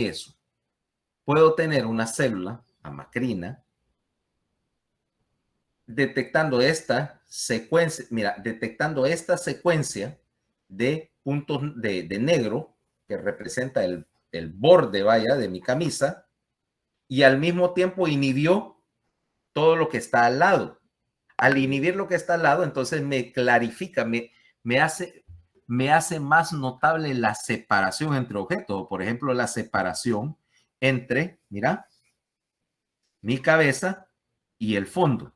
eso, puedo tener una célula amacrina detectando esta secuencia, mira, detectando esta secuencia de puntos de negro que representa el borde, vaya, de mi camisa, y al mismo tiempo inhibió todo lo que está al lado. Al inhibir lo que está al lado, entonces me clarifica, me hace más notable la separación entre objetos. Por ejemplo, la separación entre, mira, mi cabeza y el fondo,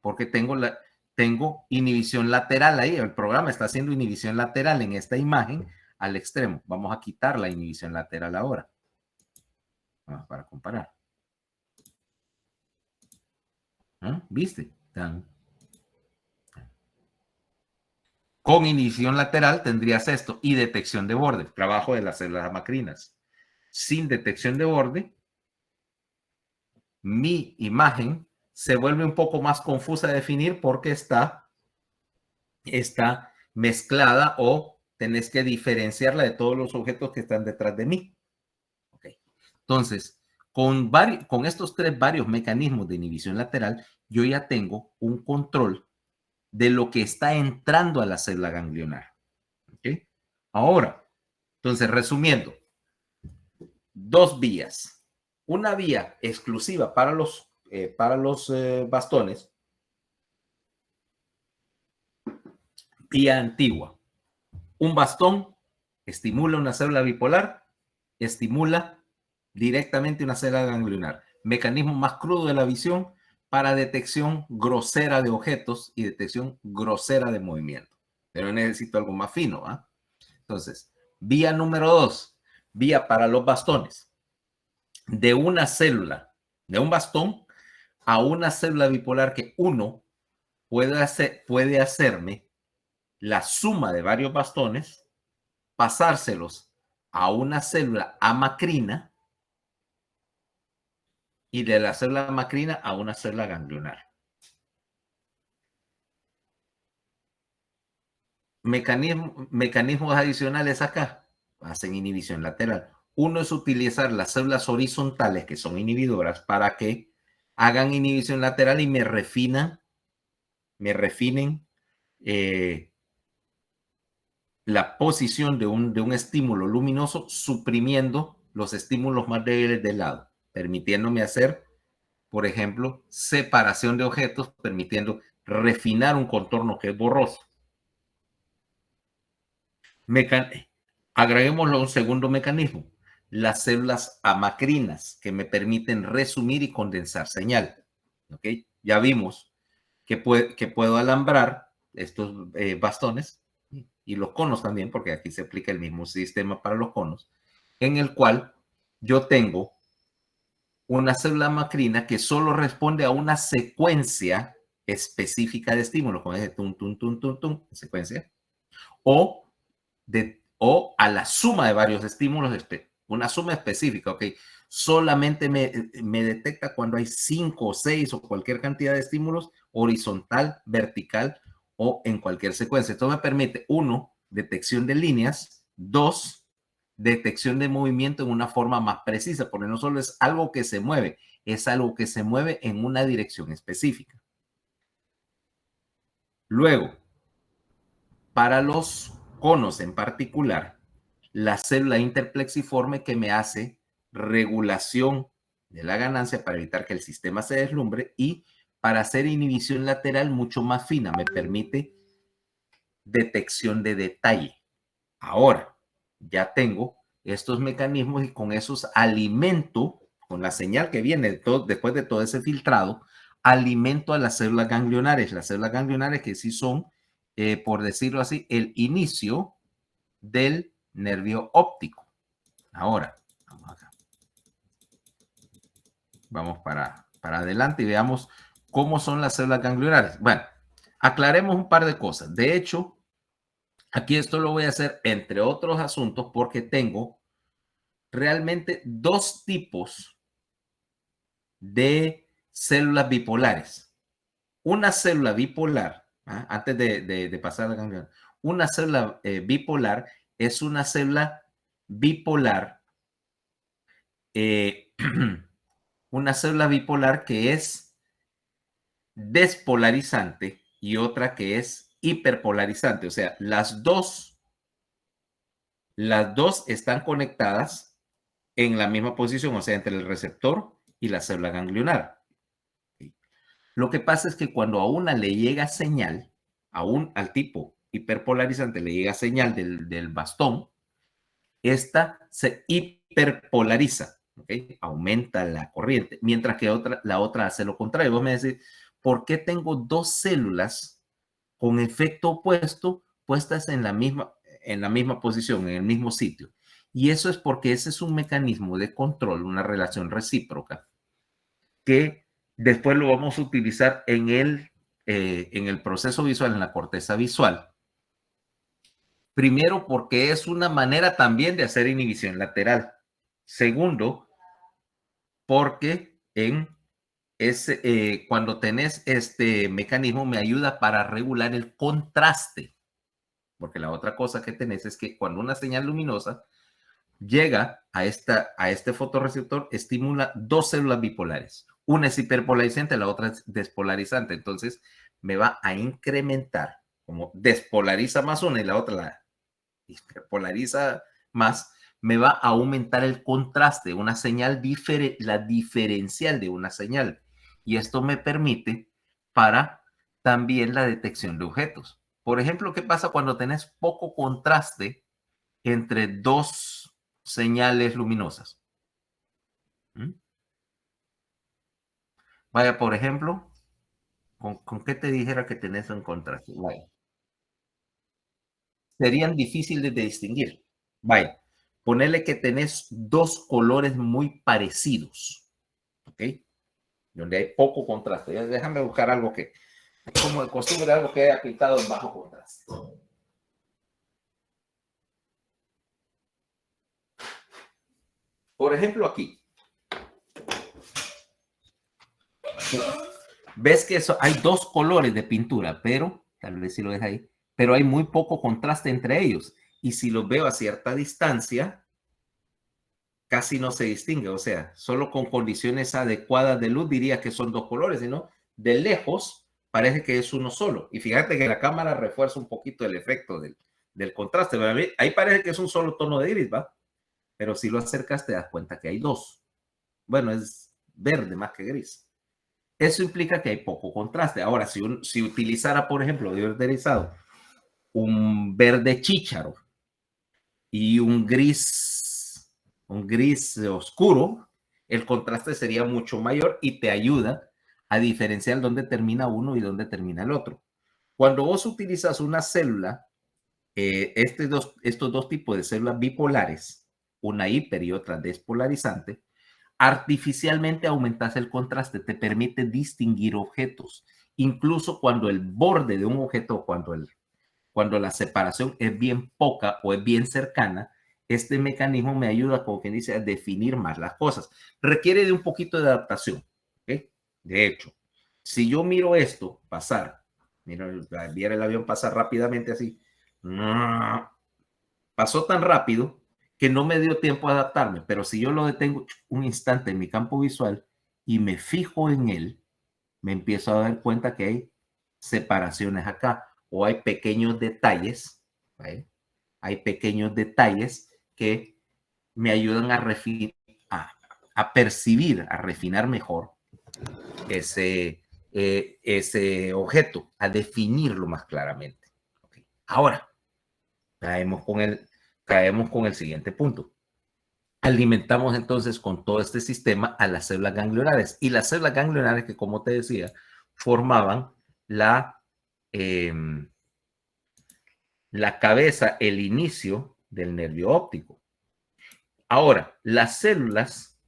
porque tengo inhibición lateral ahí. El programa está haciendo inhibición lateral en esta imagen al extremo. Vamos a quitar la inhibición lateral ahora. Vamos para comparar. ¿Ah? ¿Viste? Con inhibición lateral tendrías esto y detección de borde, trabajo de las células amacrinas. Sin detección de borde, mi imagen se vuelve un poco más confusa de definir porque está mezclada o tenés que diferenciarla de todos los objetos que están detrás de mí. Okay. Entonces, con estos varios mecanismos de inhibición lateral, yo ya tengo un control de lo que está entrando a la célula ganglionar. ¿Okay? Ahora, entonces, resumiendo, dos vías. Una vía exclusiva para los bastones, vía antigua. Un bastón estimula una célula bipolar, estimula directamente una célula ganglionar. Mecanismo más crudo de la visión para detección grosera de objetos y detección grosera de movimiento. Pero necesito algo más fino. ¿eh? Entonces, vía número 2, vía para los bastones. De una célula, de un bastón a una célula bipolar que uno puede hacerme la suma de varios bastones, pasárselos a una célula amacrina y de la célula amacrina a una célula ganglionar. Mecanismos adicionales acá hacen inhibición lateral. Uno es utilizar las células horizontales que son inhibidoras para que hagan inhibición lateral y me refinen la posición de un estímulo luminoso suprimiendo los estímulos más débiles del lado, permitiéndome hacer, por ejemplo, separación de objetos, permitiendo refinar un contorno que es borroso. Agreguémoslo a un segundo mecanismo, las células amacrinas que me permiten resumir y condensar señal. ¿Okay? Ya vimos que puedo alambrar estos bastones y los conos también, porque aquí se aplica el mismo sistema para los conos, en el cual yo tengo una célula macrina que solo responde a una secuencia específica de estímulos, como ese tum, tum, tum, tum, tum, secuencia, o a la suma de varios estímulos, una suma específica, ¿ok? Solamente me detecta cuando hay 5 o 6 o cualquier cantidad de estímulos, horizontal, vertical o en cualquier secuencia. Esto me permite, 1, detección de líneas, 2, detección de movimiento en una forma más precisa, porque no solo es algo que se mueve, es algo que se mueve en una dirección específica. Luego, para los conos en particular, la célula interplexiforme que me hace regulación de la ganancia para evitar que el sistema se deslumbre y para hacer inhibición lateral mucho más fina, me permite detección de detalle. Ahora, ya tengo estos mecanismos y con esos alimento, con la señal que viene después de todo ese filtrado, alimento a las células ganglionares. Las células ganglionares que sí son, por decirlo así, el inicio del nervio óptico. Ahora, vamos acá. Vamos para adelante y veamos cómo son las células ganglionares. Bueno, aclaremos un par de cosas. De hecho, aquí esto lo voy a hacer entre otros asuntos porque tengo realmente dos tipos de células bipolares. Una célula bipolar, antes de pasar a la gangliona, una célula bipolar es una célula bipolar una célula bipolar que es despolarizante y otra que es hiperpolarizante. O sea, las dos están conectadas en la misma posición, o sea, entre el receptor y la célula ganglionar. Lo que pasa es que cuando a una le llega señal, al tipo hiperpolarizante le llega señal del bastón, esta se hiperpolariza, ¿okay? Aumenta la corriente, mientras que la otra hace lo contrario. Vos me decís, ¿por qué tengo dos células con efecto opuesto puestas en la misma posición, en el mismo sitio? Y eso es porque ese es un mecanismo de control, una relación recíproca, que después lo vamos a utilizar en el proceso visual, en la corteza visual. Primero, porque es una manera también de hacer inhibición lateral. Segundo, porque cuando tenés este mecanismo me ayuda para regular el contraste. Porque la otra cosa que tenés es que cuando una señal luminosa llega a este fotorreceptor, estimula dos células bipolares. Una es hiperpolarizante, la otra es despolarizante. Entonces me va a incrementar, como despolariza más una y la otra la hiperpolariza más, me va a aumentar el contraste, una señal la diferencial de una señal. Y esto me permite para también la detección de objetos. Por ejemplo, ¿qué pasa cuando tenés poco contraste entre dos señales luminosas? ¿Mm? Vaya, por ejemplo, ¿con qué te dijera que tenés un contraste? Vaya, serían difíciles de distinguir. Vaya, ponerle que tenés dos colores muy parecidos, ¿ok? Donde hay poco contraste. Ya, déjame buscar algo que, como de costumbre, algo que haya pintado en bajo contraste. Por ejemplo, aquí. Ves que hay dos colores de pintura, pero, tal vez si lo deja ahí, pero hay muy poco contraste entre ellos. Y si los veo a cierta distancia, casi no se distingue. O sea, solo con condiciones adecuadas de luz diría que son dos colores, sino de lejos parece que es uno solo. Y fíjate que la cámara refuerza un poquito el efecto del contraste. Ahí parece que es un solo tono de iris, ¿va? Pero si lo acercas te das cuenta que hay dos. Bueno, es verde más que gris. Eso implica que hay poco contraste. Ahora, si utilizara, por ejemplo, de verderizado, un verde chícharo y un gris oscuro, el contraste sería mucho mayor y te ayuda a diferenciar dónde termina uno y dónde termina el otro. Cuando vos utilizas una célula, estos dos tipos de células bipolares, una hiper y otra despolarizante, artificialmente aumentas el contraste, te permite distinguir objetos, incluso cuando el borde de un objeto, cuando la separación es bien poca o es bien cercana, este mecanismo me ayuda, como quien dice, a definir más las cosas. Requiere de un poquito de adaptación. ¿Okay? De hecho, si yo miro esto pasar, mira, viera el avión pasar rápidamente así, pasó tan rápido que no me dio tiempo a adaptarme, pero si yo lo detengo un instante en mi campo visual y me fijo en él, me empiezo a dar cuenta que hay separaciones acá o hay pequeños detalles, ¿vale? Hay pequeños detalles que me ayudan a percibir, a refinar mejor ese objeto, a definirlo más claramente. Okay. Ahora, caemos con el siguiente punto. Alimentamos entonces con todo este sistema a las células ganglionares. Y las células ganglionares que, como te decía, formaban eh, la cabeza, el inicio del nervio óptico. Ahora, las células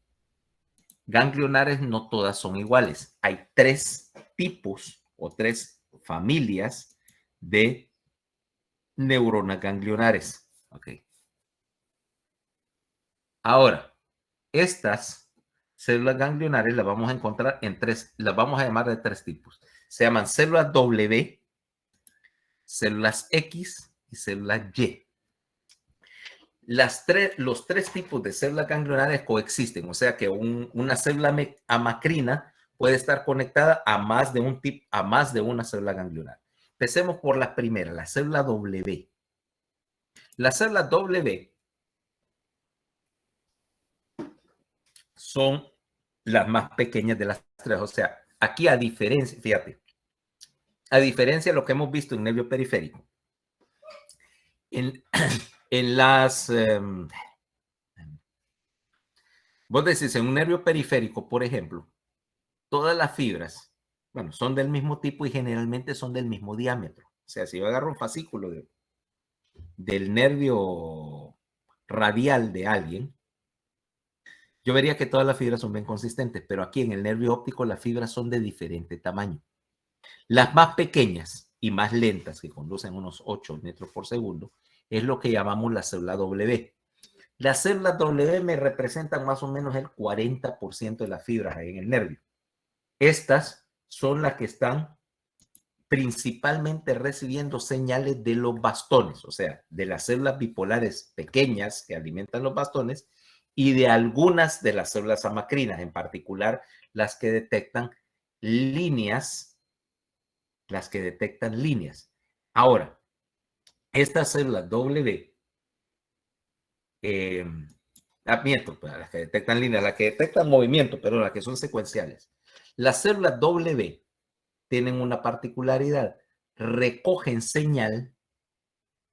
ganglionares no todas son iguales. Hay tres tipos o tres familias de neuronas ganglionares. Okay. Ahora, estas células ganglionares las vamos a encontrar las vamos a llamar de tres tipos. Se llaman células W, células X y células Y. los tres tipos de células ganglionares coexisten, o sea que una célula amacrina puede estar conectada a más de una célula ganglionar. Empecemos por la primera, la célula W. La célula W son las más pequeñas de las tres, o sea, aquí a diferencia, fíjate, a diferencia de lo que hemos visto en nervio periférico, en las... vos decís, en un nervio periférico, por ejemplo, todas las fibras, bueno, son del mismo tipo y generalmente son del mismo diámetro. O sea, si yo agarro un fascículo del nervio radial de alguien, yo vería que todas las fibras son bien consistentes, pero aquí en el nervio óptico las fibras son de diferente tamaño. Las más pequeñas y más lentas, que conducen unos 8 metros por segundo, es lo que llamamos la célula W. Las células W me representan más o menos el 40% de las fibras ahí en el nervio. Estas son las que están principalmente recibiendo señales de los bastones, o sea, de las células bipolares pequeñas que alimentan los bastones y de algunas de las células amacrinas, en particular las que detectan líneas, Ahora, estas células W, miento, las que detectan líneas, las que detectan movimiento, pero las que son secuenciales. Las células W tienen una particularidad, recogen señal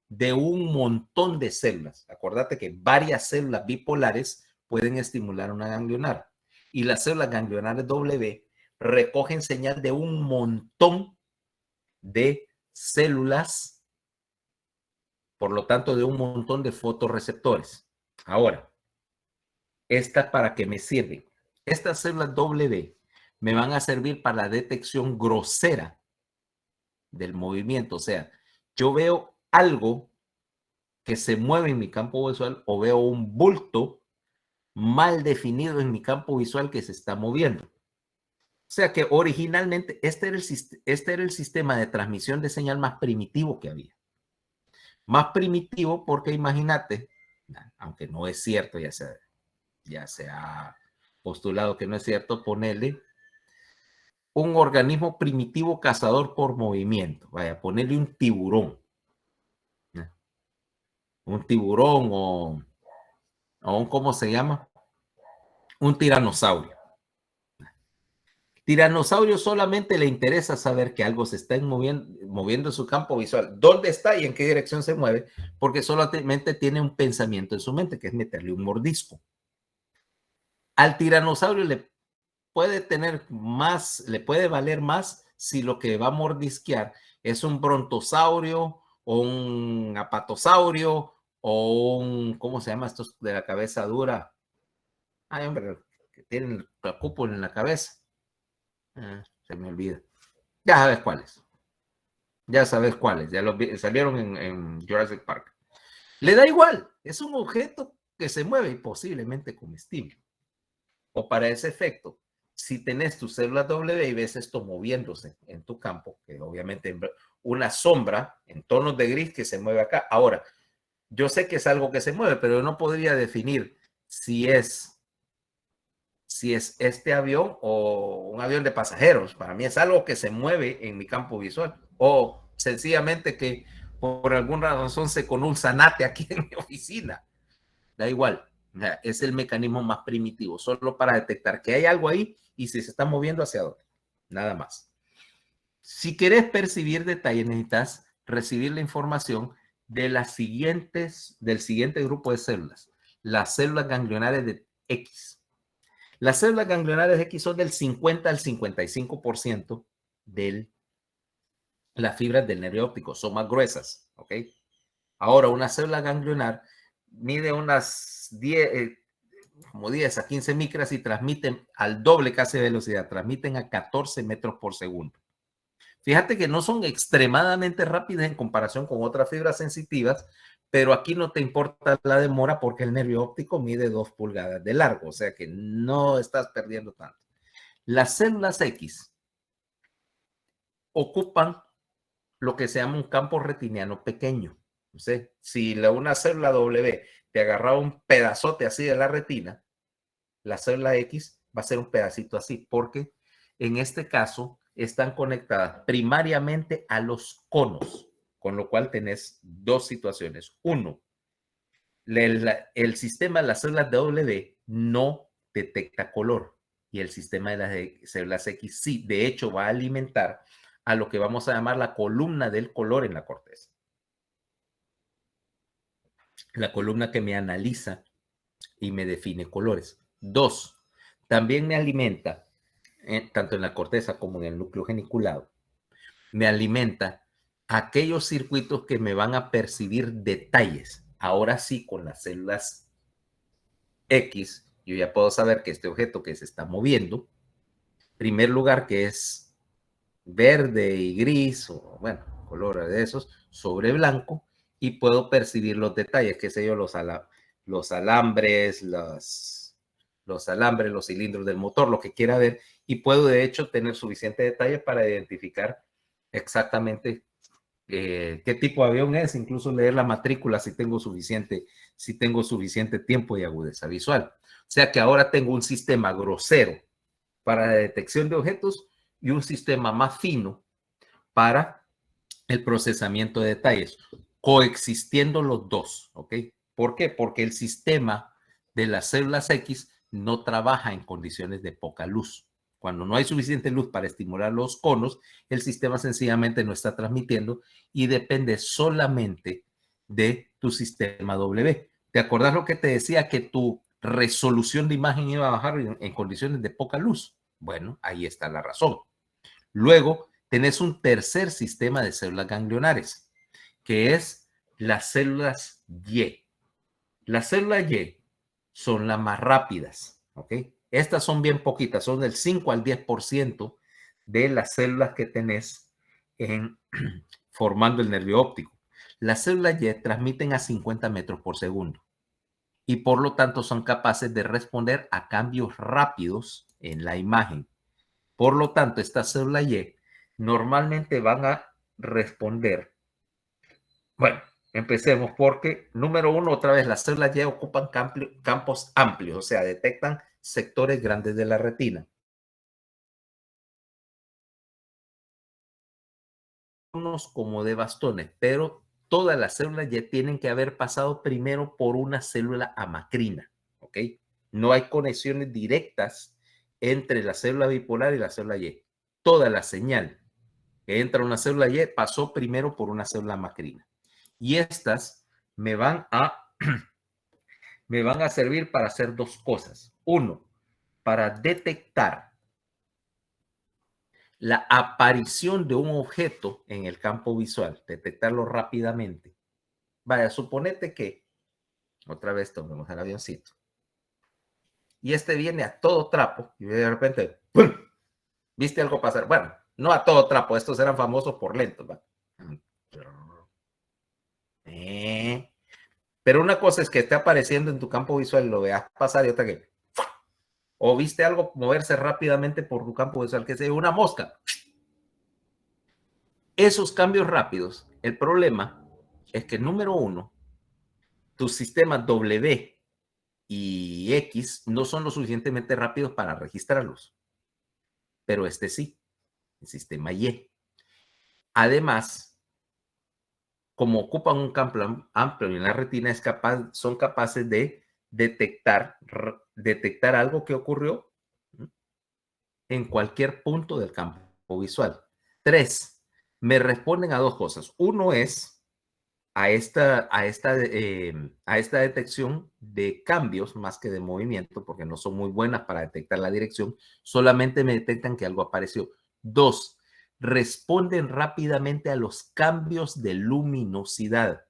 de un montón de células. Acordate que varias células bipolares pueden estimular una ganglionar y las células ganglionares W recogen señal de un montón de células, por lo tanto de un montón de fotorreceptores. Ahora, ¿estas para qué me sirven? Estas células W me van a servir para la detección grosera del movimiento. O sea, yo veo algo que se mueve en mi campo visual o veo un bulto mal definido en mi campo visual que se está moviendo. O sea que originalmente este era el sistema de transmisión de señal más primitivo que había. Más primitivo porque imagínate, aunque no es cierto, ya se ha postulado que no es cierto, ponerle un organismo primitivo cazador por movimiento. Vaya, ponerle un tiburón. Un tiburón o un, ¿cómo se llama? Un tiranosaurio. Tiranosaurio solamente le interesa saber que algo se está moviendo en su campo visual. ¿Dónde está y en qué dirección se mueve? Porque solamente tiene un pensamiento en su mente, que es meterle un mordisco. Al tiranosaurio le puede valer más si lo que va a mordisquear es un brontosaurio o un apatosaurio o un, ¿cómo se llama estos de la cabeza dura? Ay, hombre, que tienen la cúpula en la cabeza. Se me olvida. Ya sabes cuáles. Ya sabes cuáles. Ya salieron en Jurassic Park. Le da igual. Es un objeto que se mueve y posiblemente comestible. O para ese efecto, si tenés tu célula W y ves esto moviéndose en tu campo, que obviamente una sombra en tonos de gris que se mueve acá. Ahora, yo sé que es algo que se mueve, pero no podría definir si es este avión o un avión de pasajeros. Para mí es algo que se mueve en mi campo visual. O sencillamente que por alguna razón se con un zanate aquí en mi oficina. Da igual. Es el mecanismo más primitivo, solo para detectar que hay algo ahí y si se está moviendo hacia dónde. Nada más. Si querés percibir detalles, necesitas recibir la información del siguiente grupo de células, las células ganglionares de X. Las células ganglionares X son del 50 al 55% de las fibras del nervio óptico, son más gruesas, ¿ok? Ahora, una célula ganglionar mide unas 10 a 15 micras y transmiten al doble casi de velocidad, transmiten a 14 metros por segundo. Fíjate que no son extremadamente rápidas en comparación con otras fibras sensitivas, pero aquí no te importa la demora porque el nervio óptico mide 2 pulgadas de largo, o sea que no estás perdiendo tanto. Las células X ocupan lo que se llama un campo retiniano pequeño. No sé, si una célula W te agarraba un pedazote así de la retina, la célula X va a ser un pedacito así, porque en este caso están conectadas primariamente a los conos, con lo cual tenés dos situaciones. Uno, el sistema de las células W no detecta color y el sistema de las células X sí. De hecho, va a alimentar a lo que vamos a llamar la columna del color en la corteza. La columna que me analiza y me define colores. Dos, también me alimenta, tanto en la corteza como en el núcleo geniculado, me alimenta aquellos circuitos que me van a percibir detalles. Ahora sí, con las células X, yo ya puedo saber que este objeto que se está moviendo, en primer lugar, que es verde y gris, o bueno, color de esos, sobre blanco, y puedo percibir los detalles, qué sé yo, los alambres, los cilindros del motor, lo que quiera ver, y puedo de hecho tener suficiente detalle para identificar exactamente qué tipo de avión es, incluso leer la matrícula si tengo suficiente tiempo y agudeza visual. O sea que ahora tengo un sistema grosero para la detección de objetos y un sistema más fino para el procesamiento de detalles, coexistiendo los dos, ¿ok? ¿Por qué? Porque el sistema de las células X no trabaja en condiciones de poca luz. Cuando no hay suficiente luz para estimular los conos, el sistema sencillamente no está transmitiendo y depende solamente de tu sistema W. ¿Te acordás lo que te decía? Que tu resolución de imagen iba a bajar en condiciones de poca luz. Bueno, ahí está la razón. Luego, tenés un tercer sistema de células ganglionares, que es las células Y. Las células Y son las más rápidas, ¿ok? Estas son bien poquitas, son del 5 al 10% de las células que tenés formando el nervio óptico. Las células Y transmiten a 50 metros por segundo y por lo tanto son capaces de responder a cambios rápidos en la imagen. Por lo tanto, estas células Y normalmente van a responder. Bueno, empecemos porque, número uno, otra vez, las células Y ocupan campos amplios, o sea, detectan sectores grandes de la retina. Unos como de bastones, pero todas las células Y tienen que haber pasado primero por una célula amacrina, ¿ok? No hay conexiones directas entre la célula bipolar y la célula Y. Toda la señal que entra a una célula Y pasó primero por una célula macrina. Y estas me van a, me van a servir para hacer dos cosas. Uno, para detectar la aparición de un objeto en el campo visual, detectarlo rápidamente. Vaya, suponete que, otra vez tomemos el avioncito, y este viene a todo trapo, y de repente, ¡pum!, ¿viste algo pasar? Bueno, no a todo trapo, estos eran famosos por lentos, ¿va? Pero una cosa es que esté apareciendo en tu campo visual y lo veas pasar y otra que, o viste algo moverse rápidamente por tu campo visual, que sea una mosca. Esos cambios rápidos, el problema es que, número uno, tus sistemas W y X no son lo suficientemente rápidos para registrarlos, pero este sí, el sistema Y. Además, como ocupan un campo amplio en la retina, son capaces de detectar algo que ocurrió en cualquier punto del campo visual. Tres, me responden a dos cosas. Uno es a esta detección de cambios más que de movimiento, porque no son muy buenas para detectar la dirección, solamente me detectan que algo apareció. Dos, responden rápidamente a los cambios de luminosidad,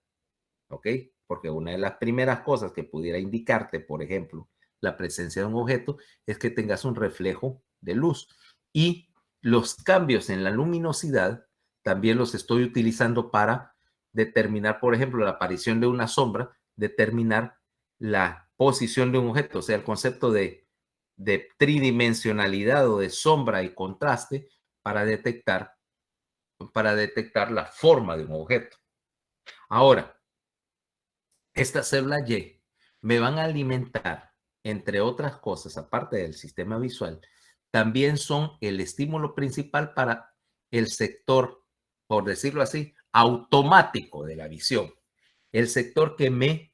¿ok? Porque una de las primeras cosas que pudiera indicarte, por ejemplo, la presencia de un objeto, es que tengas un reflejo de luz. Y los cambios en la luminosidad también los estoy utilizando para determinar, por ejemplo, la aparición de una sombra, determinar la posición de un objeto, o sea, el concepto de tridimensionalidad o de sombra y contraste para detectar la forma de un objeto. Ahora, Estas células Y me van a alimentar, entre otras cosas, aparte del sistema visual, también son el estímulo principal para el sector, por decirlo así, automático de la visión. El sector que me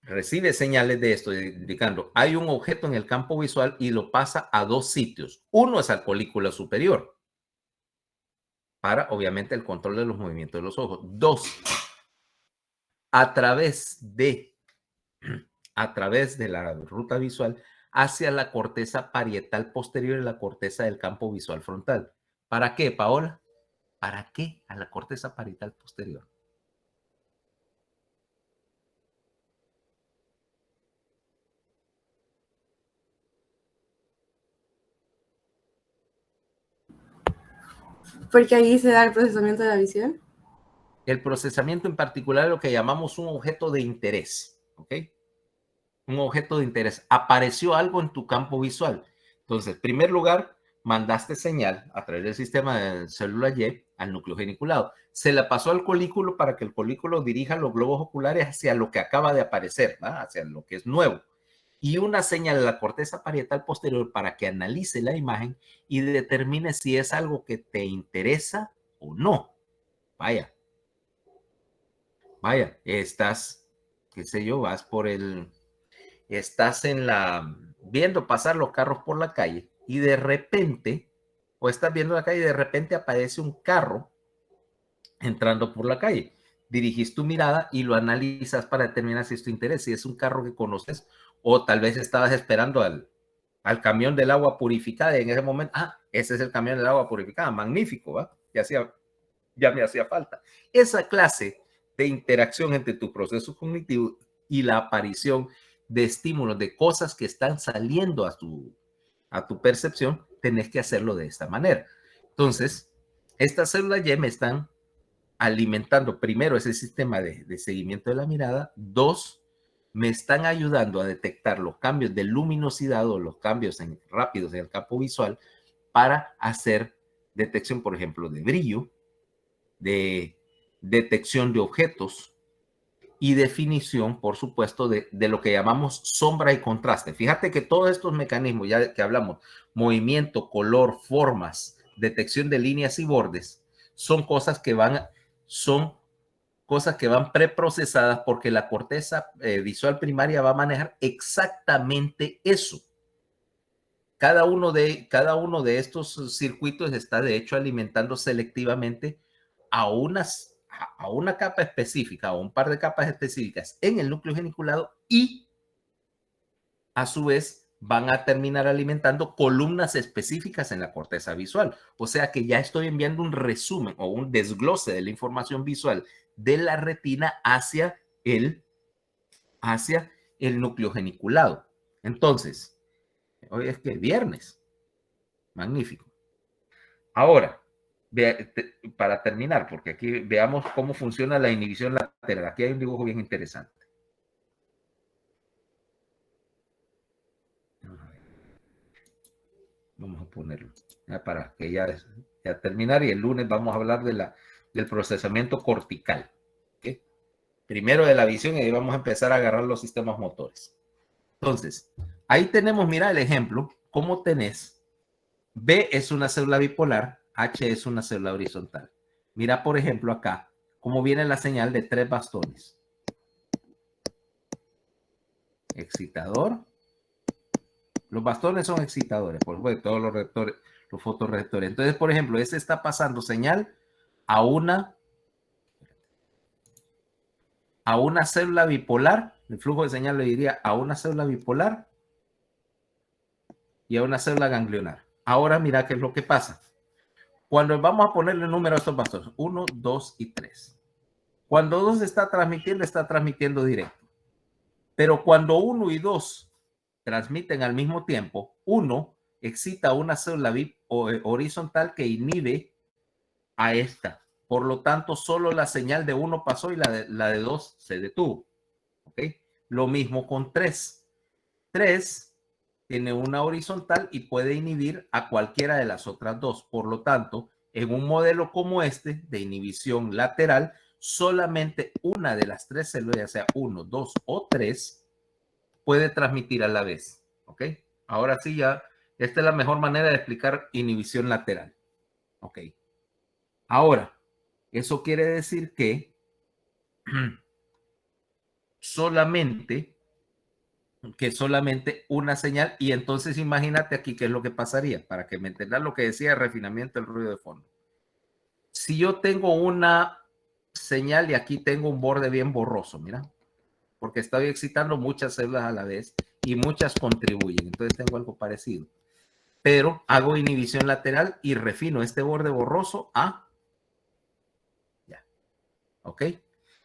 recibe señales de esto, indicando, hay un objeto en el campo visual y lo pasa a dos sitios. Uno es al colícula superior, para, obviamente, el control de los movimientos de los ojos. Dos, a través de la ruta visual hacia la corteza parietal posterior y la corteza del campo visual frontal. ¿Para qué, Paola? ¿Para qué a la corteza parietal posterior? Porque ahí se da el procesamiento de la visión. El procesamiento en particular es lo que llamamos un objeto de interés, ¿ok? Un objeto de interés. Apareció algo en tu campo visual. Entonces, en primer lugar, mandaste señal a través del sistema de célula Y al núcleo geniculado. Se la pasó al colículo para que el colículo dirija los globos oculares hacia lo que acaba de aparecer, ¿verdad? Hacia lo que es nuevo. Y una señal a la corteza parietal posterior para que analice la imagen y determine si es algo que te interesa o no. Vaya, estás, qué sé yo, estás viendo pasar los carros por la calle y de repente, o estás viendo la calle y de repente aparece un carro entrando por la calle. Dirigís tu mirada y lo analizas para determinar si es tu interés, si es un carro que conoces o tal vez estabas esperando al camión del agua purificada y en ese momento, ese es el camión del agua purificada, magnífico, ¿va? Ya me hacía falta. Esa clase de interacción entre tu proceso cognitivo y la aparición de estímulos, de cosas que están saliendo a tu percepción, tenés que hacerlo de esta manera. Entonces, estas células Y me están alimentando primero ese sistema de seguimiento de la mirada. Dos, me están ayudando a detectar los cambios de luminosidad o los cambios rápidos en el campo visual para hacer detección, por ejemplo, de brillo, de detección de objetos y definición, por supuesto, de lo que llamamos sombra y contraste. Fíjate que todos estos mecanismos, ya que hablamos, movimiento, color, formas, detección de líneas y bordes, son cosas que van preprocesadas porque la corteza visual primaria va a manejar exactamente eso. Cada uno de estos circuitos está, de hecho, alimentando selectivamente a una capa específica o un par de capas específicas en el núcleo geniculado y, a su vez, van a terminar alimentando columnas específicas en la corteza visual. O sea que ya estoy enviando un resumen o un desglose de la información visual de la retina hacia el núcleo geniculado. Entonces, hoy es que viernes. Magnífico. Ahora, para terminar, porque aquí veamos cómo funciona la inhibición lateral. Aquí hay un dibujo bien interesante. Vamos a ponerlo para que ya terminar y el lunes vamos a hablar del procesamiento cortical. ¿Okay? Primero de la visión y ahí vamos a empezar a agarrar los sistemas motores. Entonces, ahí tenemos, mira el ejemplo, cómo tenés. B es una célula bipolar, H es una célula horizontal. Mira, por ejemplo, acá, cómo viene la señal de 3 bastones. Excitador. Los bastones son excitadores, por supuesto, todos los fotorreceptores. Entonces, por ejemplo, ese está pasando señal a una célula bipolar. El flujo de señal le diría a una célula bipolar y a una célula ganglionar. Ahora mira qué es lo que pasa. Cuando vamos a ponerle número a estos bastones, 1, 2 y 3. Cuando 2 está transmitiendo directo. Pero cuando 1 y 2 transmiten al mismo tiempo, 1 excita una célula horizontal que inhibe a esta. Por lo tanto, solo la señal de 1 pasó y la de 2 se detuvo. ¿Okay? Lo mismo con 3. 3 tiene una horizontal y puede inhibir a cualquiera de las otras dos. Por lo tanto, en un modelo como este de inhibición lateral, solamente una de las tres células, ya sea 1, 2 o 3, puede transmitir a la vez. ¿Ok? Ahora sí ya, esta es la mejor manera de explicar inhibición lateral. ¿Ok? Ahora, eso quiere decir que solamente una señal, y entonces imagínate aquí qué es lo que pasaría, para que me entendas lo que decía el refinamiento del ruido de fondo. Si yo tengo una señal y aquí tengo un borde bien borroso, mira, porque estoy excitando muchas células a la vez y muchas contribuyen, entonces tengo algo parecido. Pero hago inhibición lateral y refino este borde borroso a ya. ¿Ok?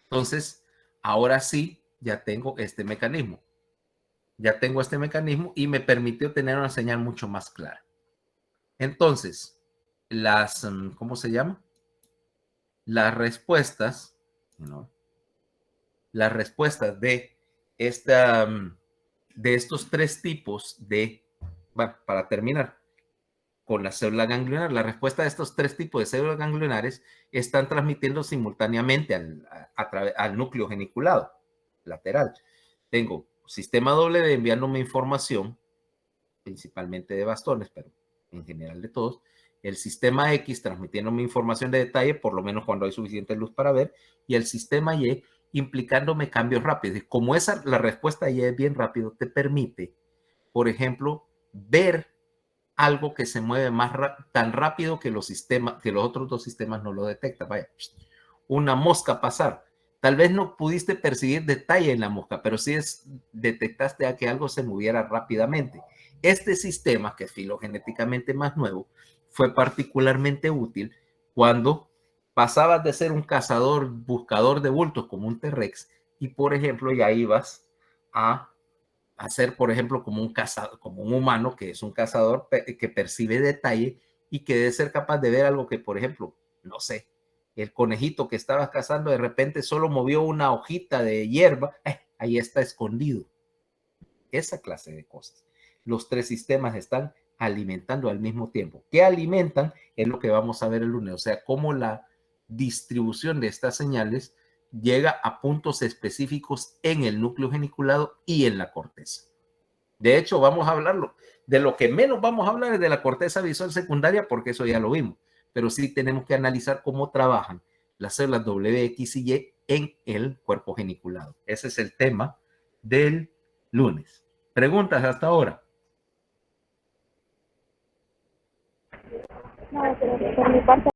Entonces, ahora sí, ya tengo este mecanismo. Ya tengo este mecanismo y me permitió tener una señal mucho más clara. Entonces, ¿cómo se llama? Las respuestas, ¿no? Las respuestas de de estos tres tipos bueno, para terminar, con la célula ganglionar, la respuesta de estos tres tipos de células ganglionares están transmitiendo simultáneamente al núcleo geniculado lateral. Tengo sistema W enviándome información, principalmente de bastones, pero en general de todos. El sistema X transmitiéndome información de detalle, por lo menos cuando hay suficiente luz para ver, y el sistema Y implicándome cambios rápidos. Y como la respuesta Y es bien rápido, te permite, por ejemplo, ver algo que se mueve tan rápido que los otros dos sistemas no lo detectan. Vaya, una mosca pasar. Tal vez no pudiste percibir detalle en la mosca, pero sí detectaste a que algo se moviera rápidamente. Este sistema, que es filogenéticamente más nuevo, fue particularmente útil cuando pasabas de ser un cazador, buscador de bultos como un T-Rex y, por ejemplo, ya ibas a hacer, por ejemplo, como un cazador, como un humano que es un cazador que percibe detalle y que debe ser capaz de ver algo que, por ejemplo, no sé, el conejito que estabas cazando de repente solo movió una hojita de hierba, ahí está escondido. Esa clase de cosas. Los tres sistemas están alimentando al mismo tiempo. ¿Qué alimentan? Es lo que vamos a ver el lunes. O sea, cómo la distribución de estas señales llega a puntos específicos en el núcleo geniculado y en la corteza. De hecho, vamos a hablarlo. De lo que menos vamos a hablar es de la corteza visual secundaria, porque eso ya lo vimos. Pero sí tenemos que analizar cómo trabajan las células W, X y Y en el cuerpo geniculado. Ese es el tema del lunes. ¿Preguntas hasta ahora? No, pero por mi parte